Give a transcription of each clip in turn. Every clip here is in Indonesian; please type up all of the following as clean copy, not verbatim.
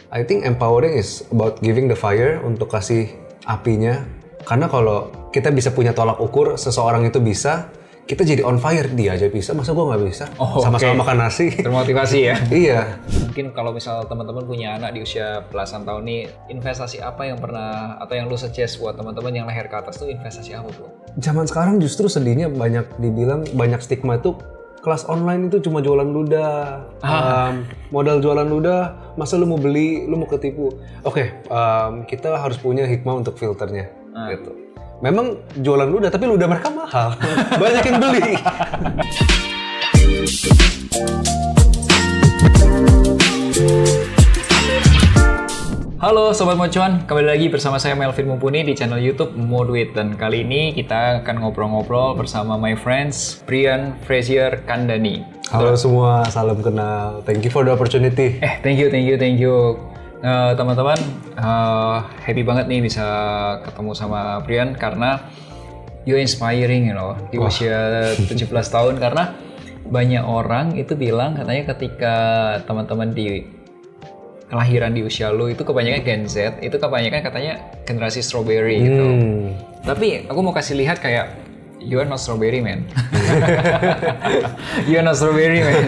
I think empowering is about giving the fire, untuk kasih apinya. Karena kalau kita bisa punya tolak ukur, seseorang itu bisa, kita jadi on fire, dia aja bisa, masa gue nggak bisa? Sama-sama makan nasi. Termotivasi ya? Iya. Mungkin kalau misal teman-teman punya anak di usia belasan tahun nih, investasi apa yang pernah, atau yang lu suggest buat teman-teman yang leher ke atas tuh investasi apa bro? Zaman sekarang justru sedihnya banyak dibilang, banyak stigma itu kelas online itu cuma jualan ludah. Modal jualan ludah, masa lu mau beli, lu mau ketipu. Oke, kita harus punya hikmah untuk filternya. Gitu. Memang jualan ludah, tapi ludah mereka mahal. Banyak yang beli. Halo Sobat Mocuan, kembali lagi bersama saya Melvin Mumpuni di channel YouTube Moduit. Dan kali ini kita akan ngobrol-ngobrol bersama my friends Brian Frazier Kandani. Halo semua, salam kenal. Thank you for the opportunity. Thank you. Teman-teman, happy banget nih bisa ketemu sama Brian karena you inspiring, di usia 17 tahun. Karena banyak orang itu bilang katanya ketika teman-teman di kelahiran di usia lu itu kebanyakan Gen Z, itu kebanyakan katanya generasi strawberry gitu. Tapi aku mau kasih lihat kayak you are not strawberry man. You are not strawberry man.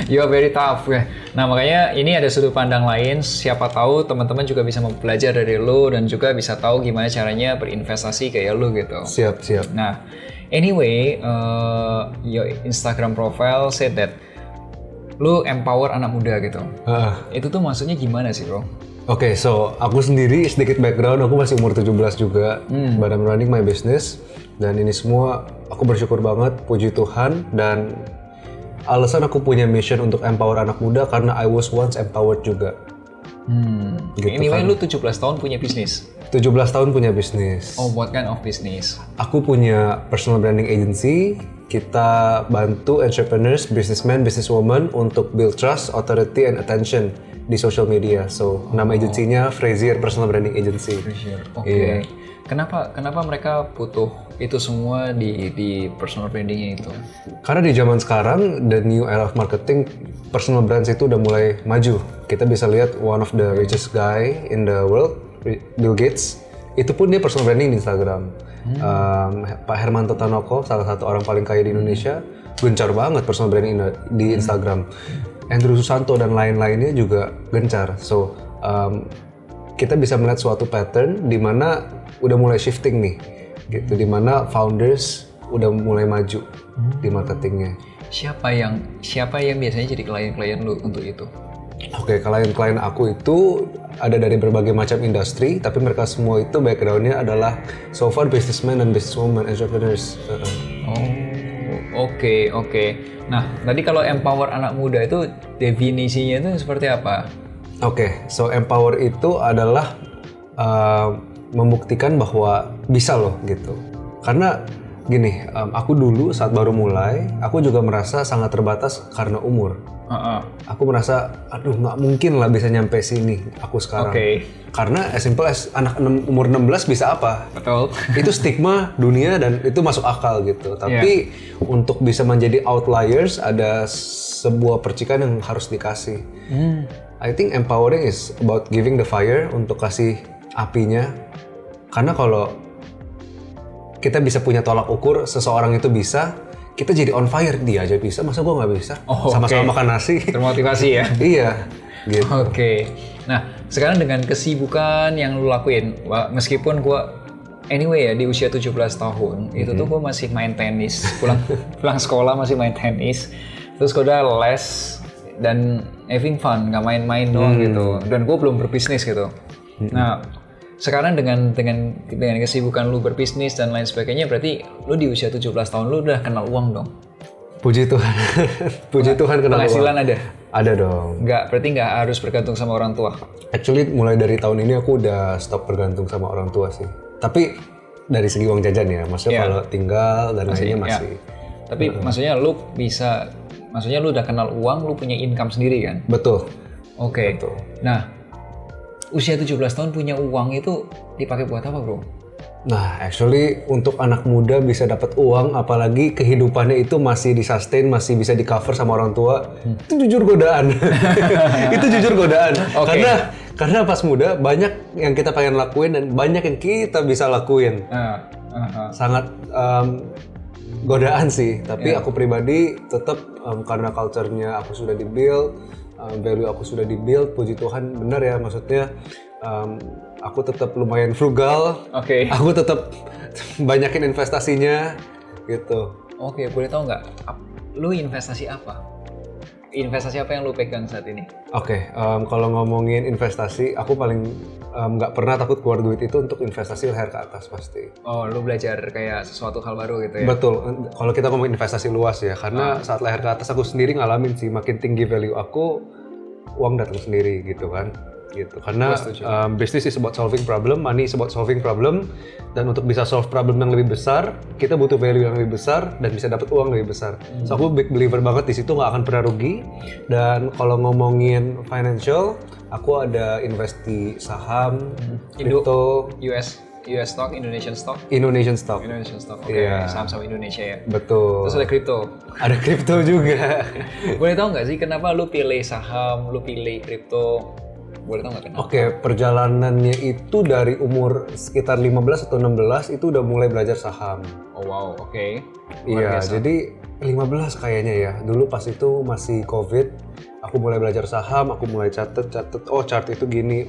You are very tough. Nah makanya ini ada sudut pandang lain. Siapa tahu teman-teman juga bisa belajar dari lu dan juga bisa tahu gimana caranya berinvestasi kayak lu gitu. Siap. Nah anyway, your Instagram profile said that lu empower anak muda gitu. Itu tuh maksudnya gimana sih bro? Oke, so aku sendiri sedikit background, aku masih umur 17 juga, but I'm running my business. Dan ini semua aku bersyukur banget, puji Tuhan. Dan alasan aku punya mission untuk empower anak muda karena I was once empowered juga. Gitu anyway, kan. Lu 17 tahun punya bisnis? 17 tahun punya bisnis. Oh, what kind of business? Aku punya personal branding agency. Kita bantu entrepreneurs, businessmen, businesswoman untuk build trust, authority, and attention di social media. So, nama agensinya Frazier Personal Branding Agency. Frazier. Oke. Kenapa mereka butuh itu semua di personal brandingnya itu? Karena di zaman sekarang, the new era of marketing, personal brands itu udah mulai maju. Kita bisa lihat one of the richest guy in the world, Bill Gates, itu pun dia personal branding di Instagram. Pak Hermanto Tanoko, salah satu orang paling kaya di Indonesia, gencar banget personal branding di Instagram. Andrew Susanto dan lain-lainnya juga gencar. So, kita bisa melihat suatu pattern di mana udah mulai shifting nih, gitu. Di mana founders udah mulai maju di marketingnya. Siapa yang biasanya jadi klien-klien lu untuk itu? Oke, klien-klien aku itu ada dari berbagai macam industri, tapi mereka semua itu background-nya adalah so far businessmen dan businesswomen, entrepreneurs. Oke. Nah, tadi kalau empower anak muda itu definisinya itu seperti apa? Oke, so empower itu adalah membuktikan bahwa bisa loh gitu. Karena gini, aku dulu saat baru mulai, aku juga merasa sangat terbatas karena umur. Aku merasa, aduh nggak mungkin lah bisa nyampe sini aku sekarang. Karena as simple as anak umur 16 bisa apa? Betul. Itu stigma dunia dan itu masuk akal gitu. Tapi untuk bisa menjadi outliers ada sebuah percikan yang harus dikasih. I think empowering is about giving the fire, untuk kasih apinya. Karena kalau kita bisa punya tolak ukur, seseorang itu bisa, kita jadi on fire, dia aja bisa, masa gue nggak bisa? Sama-sama makan nasi. Termotivasi ya? Iya. Gitu. Oke. Nah, sekarang dengan kesibukan yang lu lakuin, meskipun gue anyway ya di usia 17 tahun, itu tuh gue masih main tenis, pulang sekolah masih main tenis, terus gue udah les dan having fun, nggak main-main doang gitu. Dan gue belum berbisnis gitu. Nah, sekarang dengan kesibukan lu berbisnis dan lain sebagainya, berarti lu di usia 17 tahun lu udah kenal uang dong? Puji Tuhan. Puji Tuhan kenal uang. Penghasilan ada? Ada dong. Berarti nggak harus bergantung sama orang tua? Actually, mulai dari tahun ini aku udah stop bergantung sama orang tua sih. Tapi dari segi uang jajan ya, maksudnya kalau tinggal dan lainnya masih. Tapi maksudnya lu udah kenal uang, lu punya income sendiri kan? Betul. Oke. Betul. Nah, usia 17 tahun punya uang itu dipakai buat apa bro? Nah, actually untuk anak muda bisa dapat uang, apalagi kehidupannya itu masih disustain, masih bisa di cover sama orang tua, itu jujur godaan. Itu jujur godaan. Oke. Karena pas muda banyak yang kita pengen lakuin dan banyak yang kita bisa lakuin. Sangat godaan sih. Tapi aku pribadi tetap karena culture-nya aku sudah di-build, value aku sudah di-build, puji Tuhan benar ya, maksudnya aku tetap lumayan frugal. Oke. Aku tetap banyakin investasinya gitu. Oke, boleh tahu nggak? Lu investasi apa? Investasi apa yang lu pegang saat ini? Oke, kalau ngomongin investasi, aku paling nggak pernah takut keluar duit itu untuk investasi leher ke atas pasti. Oh, lu belajar kayak sesuatu hal baru gitu ya? Betul. Kalau kita ngomongin investasi luas ya, karena saat leher ke atas aku sendiri ngalamin sih, makin tinggi value aku, uang datang sendiri gitu kan. Gitu. Karena business is about solving problem, money is about solving problem, dan untuk bisa solve problem yang lebih besar, kita butuh value yang lebih besar dan bisa dapat uang lebih besar. So aku big believer banget di situ, nggak akan pernah rugi. Dan kalau ngomongin financial, aku ada invest di saham, crypto, US stock, Indonesian stock, Indonesian stock. Oke, Iya. saham-saham Indonesia ya. Betul. Terus ada kripto. Ada crypto juga. Boleh tahu nggak sih kenapa lu pilih saham, lu pilih kripto? Boleh tahu nggak kenapa? Oke, perjalanannya itu dari umur sekitar 15 atau 16 itu udah mulai belajar saham. Oh wow, oke. Iya, jadi 15 kayaknya ya. Dulu pas itu masih COVID, aku mulai belajar saham, aku mulai catet, oh chart itu gini,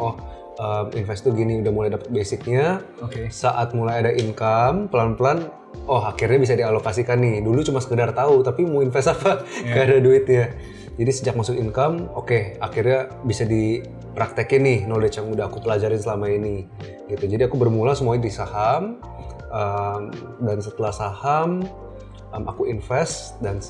invest itu gini, udah mulai dapet basicnya. Oke. Saat mulai ada income, pelan-pelan, akhirnya bisa dialokasikan nih. Dulu cuma sekedar tahu, tapi mau invest apa? Gak ada duitnya. Jadi sejak masuk income, akhirnya bisa dipraktekin nih knowledge yang udah aku pelajarin selama ini. Gitu. Jadi aku bermula semuanya di saham, dan setelah saham, aku invest, dan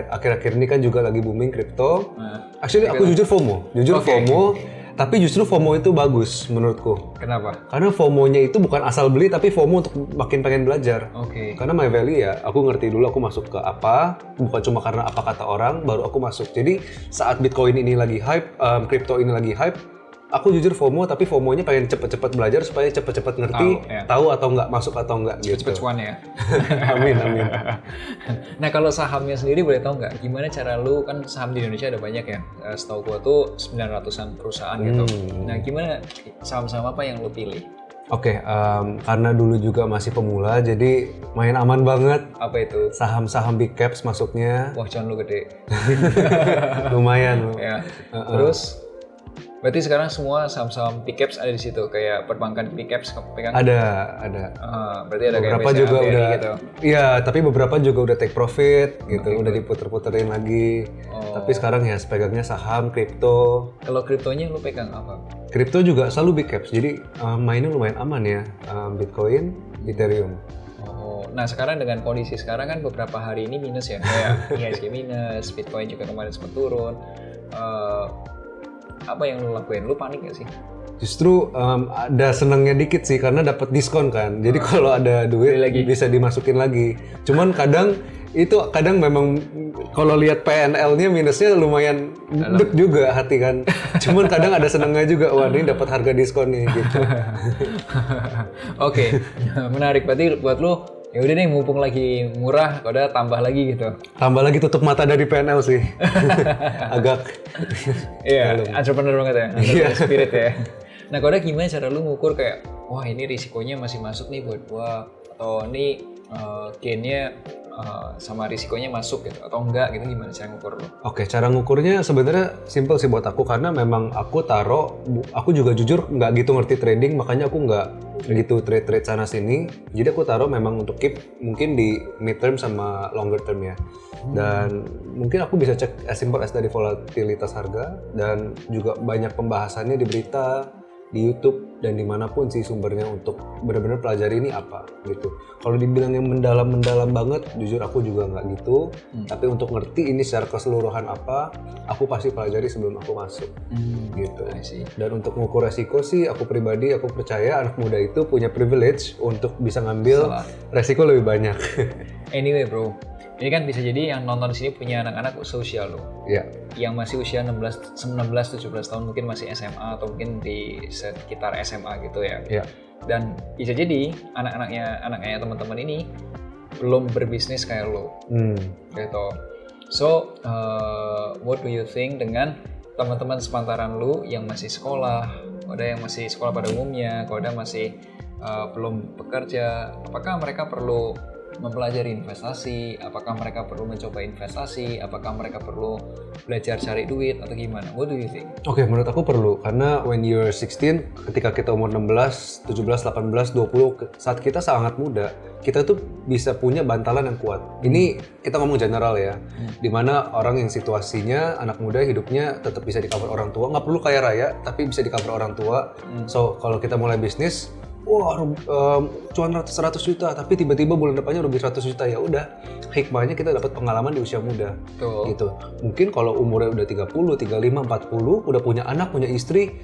akhir-akhir ini kan juga lagi booming crypto. Actually aku jujur FOMO, FOMO. Tapi justru FOMO itu bagus menurutku. Kenapa? Karena FOMO-nya itu bukan asal beli, tapi FOMO untuk makin pengen belajar. Oke. Karena my value ya, aku ngerti dulu aku masuk ke apa, bukan cuma karena apa kata orang, baru aku masuk. Jadi saat Bitcoin ini lagi hype, crypto ini lagi hype, aku jujur FOMO, tapi FOMO-nya pengen cepet-cepet belajar supaya cepet-cepet ngerti, tahu atau nggak, masuk atau nggak gitu. Cepet cuan ya. Amin. Nah kalau sahamnya sendiri boleh tahu nggak gimana cara lu, kan saham di Indonesia ada banyak ya, setahu gua tuh 900-an perusahaan gitu. Nah gimana saham-saham apa yang lu pilih? Oke, karena dulu juga masih pemula, jadi main aman banget. Apa itu? Saham-saham big caps masuknya. Wah cuan lu gede. Lumayan. Ya. Terus berarti sekarang semua saham-saham big caps ada di situ, kayak perbankan big caps pegang? Ada. Berarti ada Beberapa kayak juga BCA, BRI udah, gitu. Iya, tapi beberapa juga udah take profit gitu, udah diputer-puterin lagi. Tapi sekarang ya pegangnya saham, kripto. Kalau kriptonya lu pegang apa? Kripto juga selalu big caps, jadi mainnya lumayan aman ya, Bitcoin, Ethereum. Nah sekarang dengan kondisi sekarang kan beberapa hari ini minus ya, kayak IHSG minus, Bitcoin juga kemarin sempat turun. Apa yang lu lakuin? Lu panik gak sih? Justru ada senangnya dikit sih karena dapat diskon kan. Jadi kalau ada duit bisa dimasukin lagi. Cuman kadang memang kalau lihat PNL-nya minusnya lumayan deg juga hati kan. Cuman kadang ada senangnya juga, wah ini dapat harga diskon nih gitu. Oke, menarik. Berarti buat lu ya udah nih mumpung lagi murah, udah tambah lagi gitu. Tambah lagi tutup mata dari PNL sih. Agak. Iya, entrepreneur banget ya. Entrepreneur spirit ya. Nah, kalau gimana cara lu ngukur kayak, wah ini risikonya masih masuk nih buat gua, atau ini gainnya sama risikonya masuk gitu, atau enggak gitu, gimana cara ngukur lu? Oke, cara ngukurnya sebenarnya simple sih buat aku, karena memang aku aku juga jujur nggak gitu ngerti trading, makanya aku nggak gitu trade sana sini. Jadi aku taruh memang untuk keep mungkin di mid term sama longer term ya. Dan mungkin aku bisa cek as simple as dari volatilitas harga, dan juga banyak pembahasannya di berita, di YouTube, dan dimanapun sih sumbernya untuk benar-benar pelajari ini apa gitu. Kalau dibilang yang mendalam banget, jujur aku juga nggak gitu. Tapi untuk ngerti ini secara keseluruhan apa, aku pasti pelajari sebelum aku masuk gitu. Dan untuk mengukur resiko sih, aku pribadi aku percaya anak muda itu punya privilege untuk bisa ngambil resiko lebih banyak. Anyway bro, Ini kan bisa jadi yang nonton di sini punya anak-anak seusia lo. Ya. Yang masih usia 16-17 tahun, mungkin masih SMA atau mungkin di sekitar SMA gitu ya. Ya. Dan bisa jadi anaknya teman-teman ini belum berbisnis kayak lo. Gitu. So, what do you think dengan teman-teman sepantaran lu yang masih sekolah, ada yang masih sekolah pada umumnya, kalau ada masih belum bekerja, apakah mereka perlu mempelajari investasi, apakah mereka perlu mencoba investasi, apakah mereka perlu belajar cari duit atau gimana? What do you think? Oke, menurut aku perlu, karena when you're 16, ketika kita umur 16, 17, 18, 20, saat kita sangat muda, kita tuh bisa punya bantalan yang kuat. Ini kita ngomong general ya, dimana orang yang situasinya anak muda hidupnya tetap bisa di cover orang tua, nggak perlu kaya raya, tapi bisa di cover orang tua. So kalau kita mulai bisnis, wah cuan 100 juta, tapi tiba-tiba bulan depannya rugi 100 juta, ya udah. Hikmahnya kita dapat pengalaman di usia muda. Betul. Gitu. Mungkin kalau umurnya udah 30, 35, 40, udah punya anak, punya istri,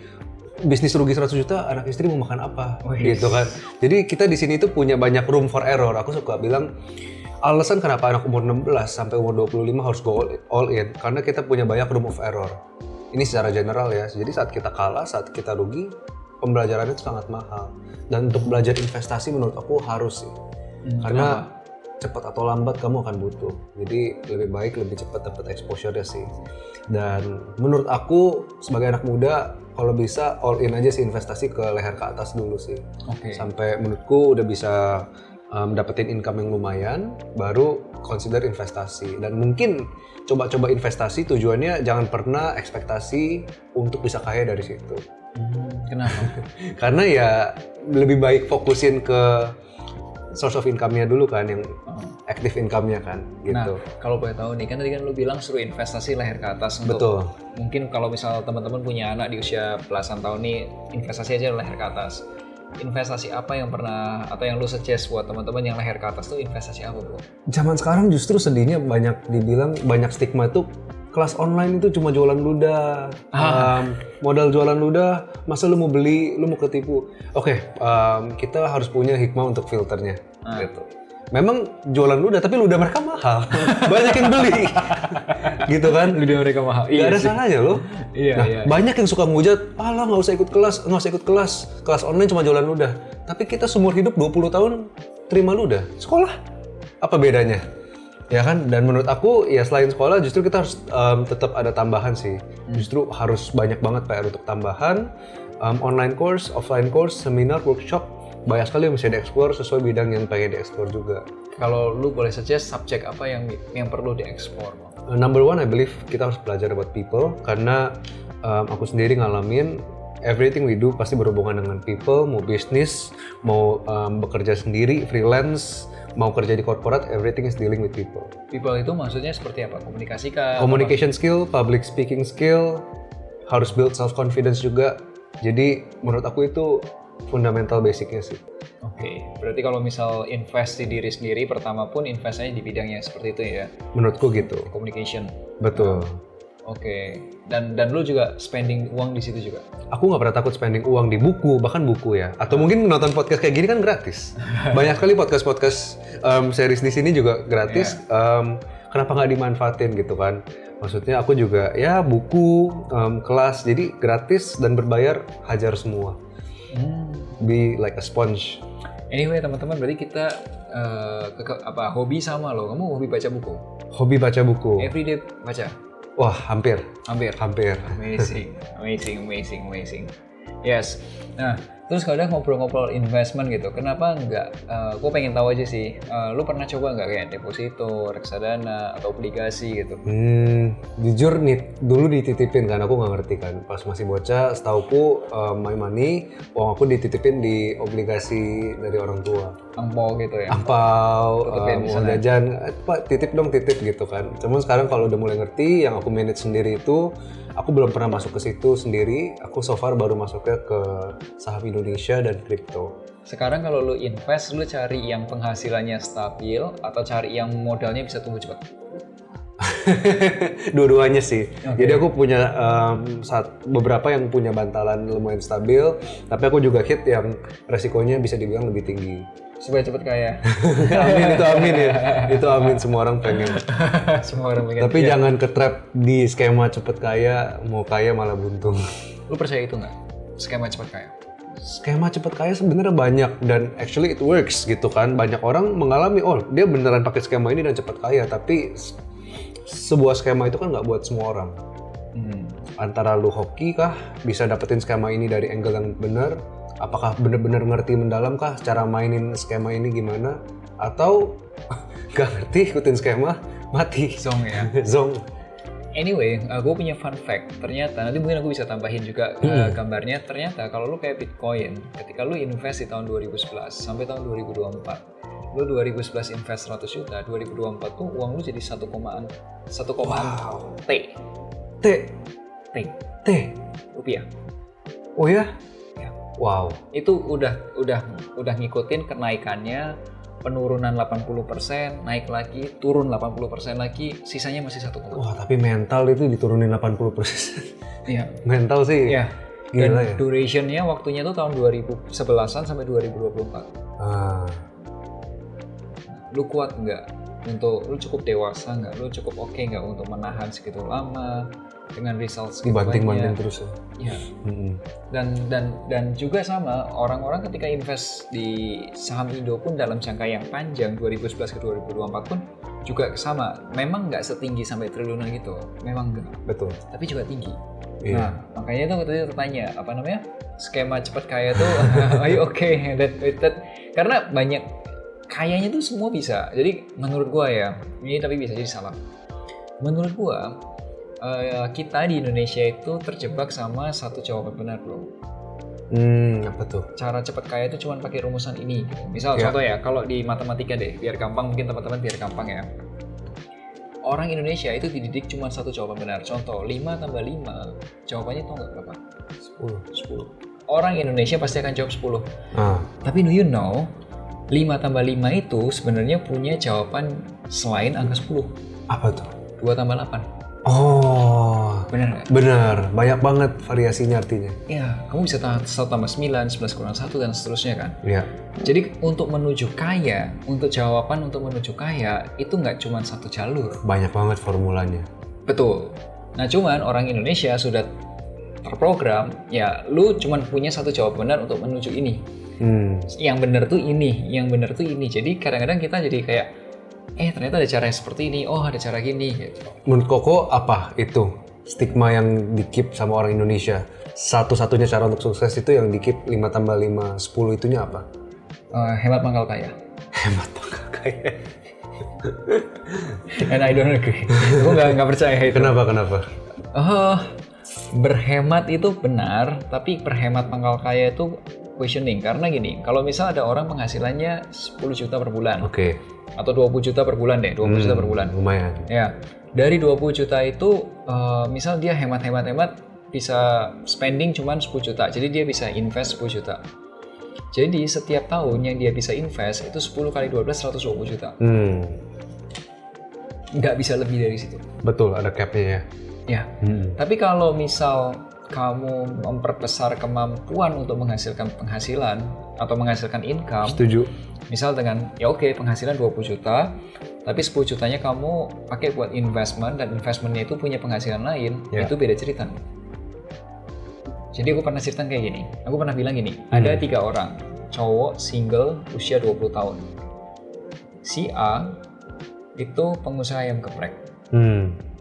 bisnis rugi 100 juta, anak istri mau makan apa? Gitu kan. Jadi kita di sini tuh punya banyak room for error. Aku suka bilang alasan kenapa anak umur 16 sampai umur 25 harus go all in, karena kita punya banyak room of error. Ini secara general ya. Jadi saat kita kalah, saat kita rugi, pembelajarannya itu sangat mahal. Dan untuk belajar investasi menurut aku harus sih. Karena cepat atau lambat kamu akan butuh. Jadi lebih baik lebih cepat dapat exposure-nya sih. Dan menurut aku sebagai anak muda, kalau bisa all in aja sih, investasi ke leher ke atas dulu sih. Sampai menurutku udah bisa dapetin income yang lumayan, baru consider investasi. Dan mungkin coba-coba investasi tujuannya jangan pernah ekspektasi untuk bisa kaya dari situ. Kenapa? Karena ya lebih baik fokusin ke source of income-nya dulu kan, yang active income-nya kan, gitu. Nah, kalau boleh tahu nih, kan tadi kan lu bilang suruh investasi leher ke atas. Betul. Mungkin kalau misal teman-teman punya anak di usia belasan tahun nih, investasi aja leher ke atas. Investasi apa yang pernah, atau yang lu suggest buat teman-teman yang leher ke atas tuh investasi apa, bro? Zaman sekarang justru sedihnya banyak dibilang, banyak stigma tuh kelas online itu cuma jualan ludah, modal jualan ludah, masa lu mau beli, lu mau ketipu. Oke, kita harus punya hikmah untuk filternya, gitu. Memang jualan ludah, tapi ludah mereka mahal, banyak yang beli, gitu kan? Ludah mereka mahal. Gak ada salahnya loh. Iya. Banyak yang suka ngehujat, alah nggak usah ikut kelas online cuma jualan ludah. Tapi kita seumur hidup 20 tahun terima ludah, sekolah, apa bedanya? Ya kan, dan menurut aku ya selain sekolah justru kita harus tetap ada tambahan sih. Justru harus banyak banget PR untuk tambahan, online course, offline course, seminar, workshop, banyak sekali yang bisa dieksplor sesuai bidang yang pengen dieksplor juga. Kalau lu boleh suggest subjek apa yang perlu dieksplor? Number one, I believe kita harus belajar about people, karena aku sendiri ngalamin everything we do pasti berhubungan dengan people, mau bisnis, mau bekerja sendiri, freelance, mau kerja di korporat, everything is dealing with people. People itu maksudnya seperti apa? Komunikasi kah? Communication skill, public speaking skill, harus build self-confidence juga. Jadi menurut aku itu fundamental basicnya sih. Oke, berarti kalau misal invest di diri sendiri, pertama pun investnya di bidangnya seperti itu ya? Menurutku gitu. Communication. Betul. Oke, dan lu juga spending uang di situ juga? Aku nggak pernah takut spending uang di buku, bahkan buku ya. Atau mungkin nonton podcast kayak gini kan gratis. Banyak sekali podcast series di sini juga gratis. Kenapa nggak dimanfaatin gitu kan? Maksudnya aku juga ya buku, kelas, jadi gratis dan berbayar, hajar semua. Be like a sponge. Anyway teman-teman, berarti kita hobi sama lo. Kamu hobi baca buku? Hobi baca buku. Everyday baca? Wah, hampir. Amazing. Yes. Nah, terus kalau udah ngobrol-ngobrol investment gitu, kenapa enggak? Gue pengen tahu aja sih. Lu pernah coba nggak kayak deposito, reksadana, atau obligasi gitu? Jujur nih, dulu dititipin kan, aku nggak ngerti kan. Pas masih bocah, setauku my money, uang aku dititipin di obligasi dari orang tua. Angpau gitu ya? Angpau, uang jajan, Pak titip dong, titip gitu kan. Cuman sekarang kalau udah mulai ngerti, yang aku manage sendiri itu, aku belum pernah masuk ke situ sendiri. Aku so far baru masuknya ke saham Indonesia dan kripto. Sekarang kalau lu invest, lu cari yang penghasilannya stabil atau cari yang modalnya bisa tumbuh cepat? Dua-duanya sih. Jadi aku punya beberapa yang punya bantalan lumayan stabil, tapi aku juga hit yang resikonya bisa dibilang lebih tinggi. supaya cepet kaya. Amin ya. Itu amin, semua orang pengen. Semua orang pengen. Tapi jangan ke-trap di skema cepet kaya, mau kaya malah buntung. Lu percaya itu nggak? Skema cepet kaya? Skema cepet kaya sebenarnya banyak dan actually it works gitu kan. Banyak orang mengalami, oh dia beneran pakai skema ini dan cepet kaya. Tapi sebuah skema itu kan nggak buat semua orang. Antara lu hoki kah, bisa dapetin skema ini dari angle yang benar, apakah bener-bener ngerti mendalam kah cara mainin skema ini gimana, atau gak ngerti ikutin skema, mati. Zong ya? Zong. Anyway, gue punya fun fact. Ternyata, nanti mungkin aku bisa tambahin juga gambarnya. Ternyata kalau lu kayak Bitcoin, ketika lu invest di tahun 2011 sampai tahun 2024, lu 2011 invest 100 juta, 2024 tuh uang lu jadi 1,1 T. T. Rupiah. Oh ya? Ya. Wow. Itu udah ngikutin kenaikannya, penurunan 80%, naik lagi, turun 80% lagi, sisanya masih 1. Wah, tapi mental itu diturunin 80%. Iya. Mental sih. Iya. Gila Dan ya. durationnya waktunya tuh tahun 2011-an sampai 2024. Lu kuat nggak untuk, lu cukup dewasa nggak, lu cukup oke nggak untuk menahan segitu lama dengan result segitu Banting-banting banyak. terus ya. Iya. Dan juga sama orang-orang ketika invest di saham Indo pun dalam jangka yang panjang 2011 ke 2024 pun juga sama. Memang nggak setinggi sampai triliunan gitu, memang nggak. Betul. Tapi juga tinggi. Iya. Nah, makanya tuh tadi tertanya apa namanya, skema cepat kaya tuh, ayo oke, karena banyak kayanya tuh semua bisa. Jadi menurut gua ya, ini tapi bisa jadi salah. Menurut gua kita di Indonesia itu terjebak sama satu jawaban benar, bro. Apa tuh? Cara cepat kaya itu cuma pakai rumusan ini. Misal contoh ya, kalau di matematika deh, biar gampang, mungkin teman-teman biar gampang ya. Orang Indonesia itu dididik cuma satu jawaban benar. Contoh, 5 tambah 5, jawabannya tau nggak berapa? 10. Orang Indonesia pasti akan jawab 10. Tapi do you know, 5 tambah 5 itu sebenarnya punya jawaban selain angka 10. Apa tuh? 2 tambah 8. Oh, Benar nggak? benar. Banyak banget variasinya artinya. Iya, kamu bisa 1 tambah 9, 11 kurang 1, dan seterusnya kan? Iya. Jadi untuk menuju kaya, untuk jawaban untuk menuju kaya, itu nggak cuma satu jalur. Banyak banget formulanya. Betul. Nah cuman orang Indonesia sudah terprogram, ya lu cuma punya satu jawaban benar untuk menuju ini. Yang benar tuh ini, yang benar tuh ini. Jadi kadang-kadang kita jadi kayak, ternyata ada cara seperti ini, oh ada cara gini gitu. Menurut Koko apa itu stigma yang di-keep sama orang Indonesia? Satu-satunya cara untuk sukses itu yang di-keep 5 tambah 5, 10 itunya apa? Hemat pangkal kaya. Hemat pangkal kaya. And I don't agree. Aku nggak percaya itu. Kenapa? Berhemat itu benar, tapi berhemat pangkal kaya itu questioning. Karena gini, kalau misal ada orang penghasilannya 10 juta per bulan. Oke. Atau 20 juta per bulan deh, 20 juta per bulan. Lumayan. Ya, dari 20 juta itu, misal dia hemat-hemat bisa spending cuma 10 juta, jadi dia bisa invest 10 juta. Jadi setiap tahun yang dia bisa invest itu 10 kali 12, 120 juta. Nggak bisa lebih dari situ. Betul, ada cap-nya ya. Ya, tapi kalau misal kamu memperbesar kemampuan untuk menghasilkan penghasilan atau menghasilkan income, Setuju. misal dengan, ya oke, penghasilan 20 juta, tapi 10 jutanya kamu pakai buat investment, dan investmentnya itu punya penghasilan lain, itu beda cerita. Jadi aku pernah cerita kayak gini, aku pernah bilang gini, ada 3 orang, cowok single usia 20 tahun. Si A itu pengusaha ayam geprek.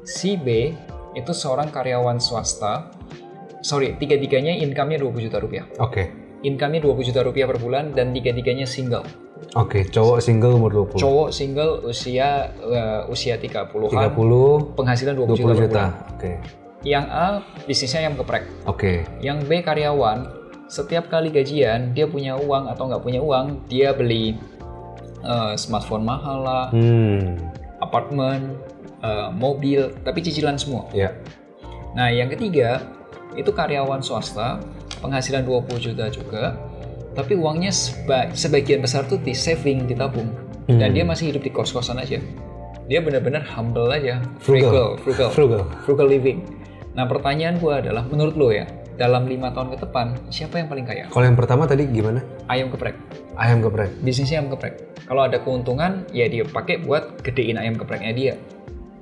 Si B itu seorang karyawan swasta. Sorry, tiga-tiganya income-nya 20 juta rupiah. Oke. Income-nya 20 juta rupiah per bulan, dan tiga-tiganya single. Oke, cowok single umur 20. Cowok single usia 30-an. 30, penghasilan 20 juta per bulan. Oke. Yang A bisnisnya ayam geprek. Oke. Yang B karyawan. Setiap kali gajian dia punya uang atau nggak punya uang, dia beli smartphone mahal lah, apartemen, mobil, tapi cicilan semua. Iya. Nah yang ketiga itu karyawan swasta, penghasilan 20 juta juga, tapi uangnya sebagian besar tuh di saving, ditabung, dan dia masih hidup di kos-kosan aja. Dia benar-benar humble aja, frugal living. Nah pertanyaan gue adalah, menurut lo ya, dalam 5 tahun ke depan, siapa yang paling kaya? Kalau yang pertama tadi gimana? Ayam geprek. Ayam geprek. Bisnisnya ayam geprek. Kalau ada keuntungan, ya dia pakai buat gedein ayam gepreknya dia.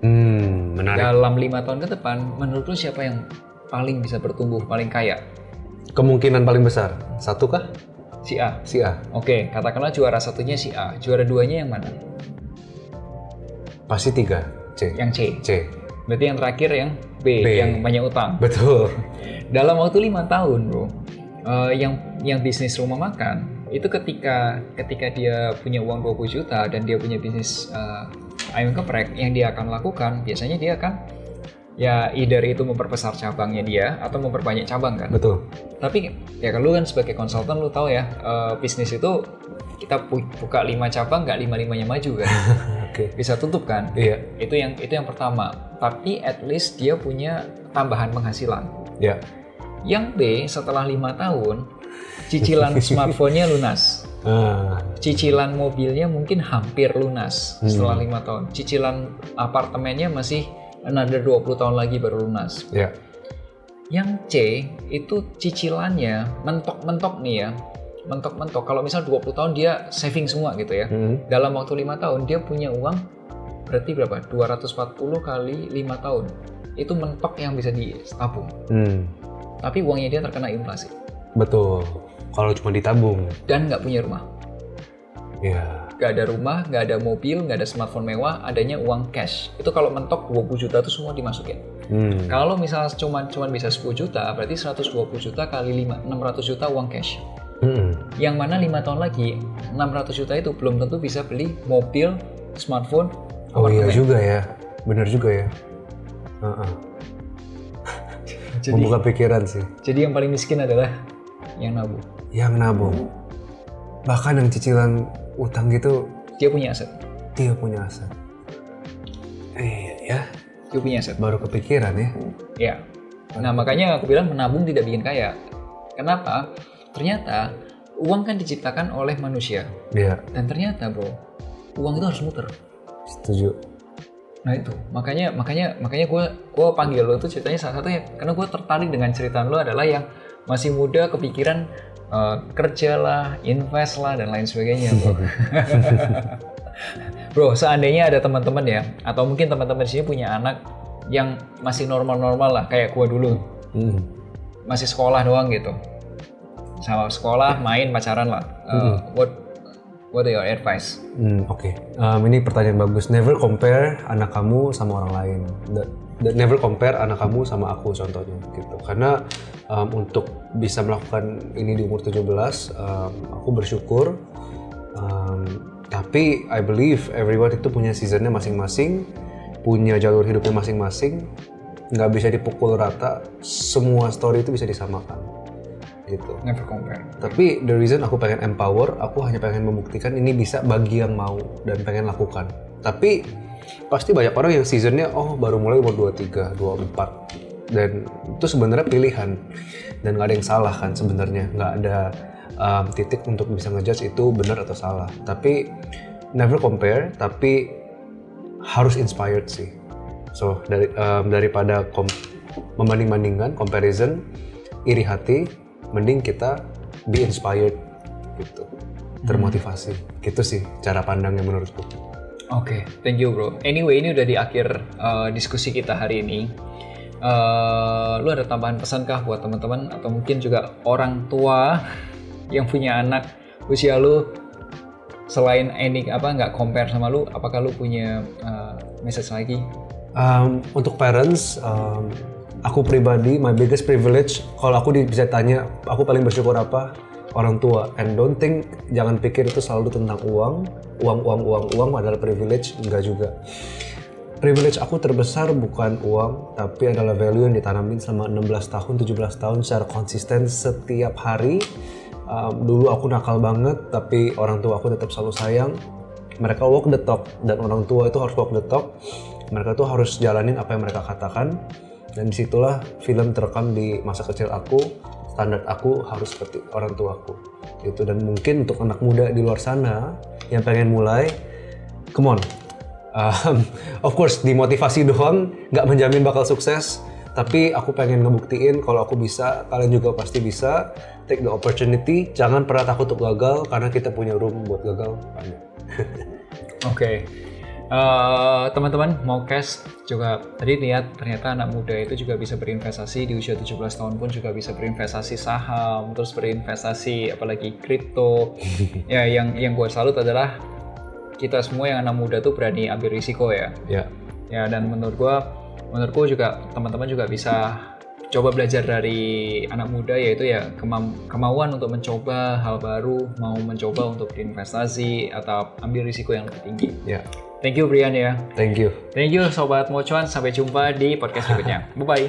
Menarik. Dalam 5 tahun ke depan, menurut lu siapa yang paling bisa bertumbuh, paling kaya? Kemungkinan paling besar, satu kah? Si A. Si A. Oke, katakanlah juara satunya si A. Juara duanya yang mana? Pasti 3, C. Yang C. C. Berarti yang terakhir yang B, B. yang banyak utang. Betul. Dalam waktu 5 tahun, bro, yang bisnis rumah makan itu ketika dia punya uang 20 juta dan dia punya bisnis ayam geprek, yang dia akan lakukan biasanya dia akan ya either itu memperbesar cabangnya dia atau memperbanyak cabang kan. Betul. Tapi ya kalau lu kan sebagai konsultan lu tahu ya, bisnis itu kita buka 5 cabang nggak 5-5-nya maju kan. Oke. Bisa tutup kan. Iya. Itu yang pertama. Tapi at least dia punya tambahan penghasilan. Ya. Yang B, setelah 5 tahun cicilan smartphone-nya lunas. Cicilan mobilnya mungkin hampir lunas setelah 5 tahun. Cicilan apartemennya masih another 20 tahun lagi baru lunas. Ya. Yang C itu cicilannya mentok-mentok nih ya. Mentok-mentok. Kalau misal 20 tahun dia saving semua gitu ya. Dalam waktu 5 tahun dia punya uang berarti berapa? 240 kali 5 tahun. Itu mentok yang bisa ditabung. Tapi uangnya dia terkena inflasi. Betul. Kalau cuma ditabung. Dan nggak punya rumah. Ya. Nggak ada rumah, nggak ada mobil, nggak ada smartphone mewah, adanya uang cash. Itu kalau mentok 20 juta itu semua dimasukin. Kalau misalnya cuma bisa 10 juta, berarti 120 juta kali 5, 600 juta uang cash. Yang mana 5 tahun lagi, 600 juta itu belum tentu bisa beli mobil, smartphone, Oh iya juga ya. Bener juga ya. Jadi, membuka pikiran sih. Jadi yang paling miskin adalah yang nabung. Yang nabung. Bahkan yang cicilan utang gitu, Dia punya aset. dia punya aset. Ya. Dia punya aset. Baru kepikiran ya. Ya. Nah makanya aku bilang menabung tidak bikin kaya. Kenapa? Ternyata uang kan diciptakan oleh manusia. Iya. Dan ternyata bro, uang itu harus muter. Setuju. Nah itu, makanya gue panggil lo itu ceritanya salah satunya karena gue tertarik dengan cerita lo adalah yang masih muda kepikiran kerja lah, invest lah dan lain sebagainya bro. Bro, seandainya ada teman-teman ya, atau mungkin teman-teman di sini punya anak yang masih normal-normal lah kayak gue dulu, masih sekolah doang gitu, sama sekolah, main, pacaran lah. What are your advice? Oke. Ini pertanyaan bagus. Never compare anak kamu sama orang lain. Never compare anak kamu sama aku contohnya gitu. Karena untuk bisa melakukan ini di umur 17, aku bersyukur. Tapi I believe everyone itu punya seasonnya masing-masing, punya jalur hidupnya masing-masing. Nggak bisa dipukul rata. Semua story itu bisa disamakan. Gitu. Never compare. Tapi the reason aku pengen empower, aku hanya pengen membuktikan ini bisa bagi yang mau dan pengen lakukan. Tapi pasti banyak orang yang seasonnya baru mulai umur 23, 24 dan itu sebenarnya pilihan dan nggak ada yang salah kan sebenarnya, nggak ada titik untuk bisa ngejudge itu benar atau salah. Tapi never compare, tapi harus inspired sih. So daripada membanding-bandingkan, comparison, iri hati, mending kita be inspired gitu, termotivasi. Gitu sih cara pandangnya menurutku. Oke, thank you bro. Anyway, ini udah di akhir diskusi kita hari ini. Lu ada tambahan pesan kah buat teman-teman atau mungkin juga orang tua yang punya anak usia lu selain nggak compare sama lu, apakah lu punya message lagi? Untuk parents, aku pribadi, my biggest privilege, kalau aku bisa tanya, aku paling bersyukur apa? Orang tua. And don't think, jangan pikir itu selalu tentang uang adalah privilege, enggak juga. Privilege aku terbesar bukan uang, tapi adalah value yang ditanamin selama 16 tahun, 17 tahun secara konsisten setiap hari. Dulu aku nakal banget, tapi orang tua aku tetap selalu sayang. Mereka walk the talk, dan orang tua itu harus walk the talk. Mereka tuh harus jalanin apa yang mereka katakan. Dan disitulah film terekam di masa kecil aku, standar aku harus seperti orang tuaku. Gitu. Dan mungkin untuk anak muda di luar sana yang pengen mulai, come on. Of course, dimotivasi doang nggak menjamin bakal sukses. Tapi aku pengen ngebuktiin kalau aku bisa, kalian juga pasti bisa. Take the opportunity, jangan pernah takut untuk gagal karena kita punya room buat gagal. Oke. Teman-teman mau cash juga tadi lihat ternyata anak muda itu juga bisa berinvestasi di usia 17 tahun pun juga bisa berinvestasi saham, terus berinvestasi apalagi kripto. Ya yang gue salut adalah kita semua yang anak muda tuh berani ambil risiko ya. Ya. Ya dan menurutku juga teman-teman juga bisa coba belajar dari anak muda, yaitu ya kemauan untuk mencoba hal baru, mau mencoba untuk berinvestasi atau ambil risiko yang lebih tinggi. Ya. Thank you Brian ya. Thank you. Thank you Sobat Mocuan, sampai jumpa di podcast berikutnya. Bye-bye.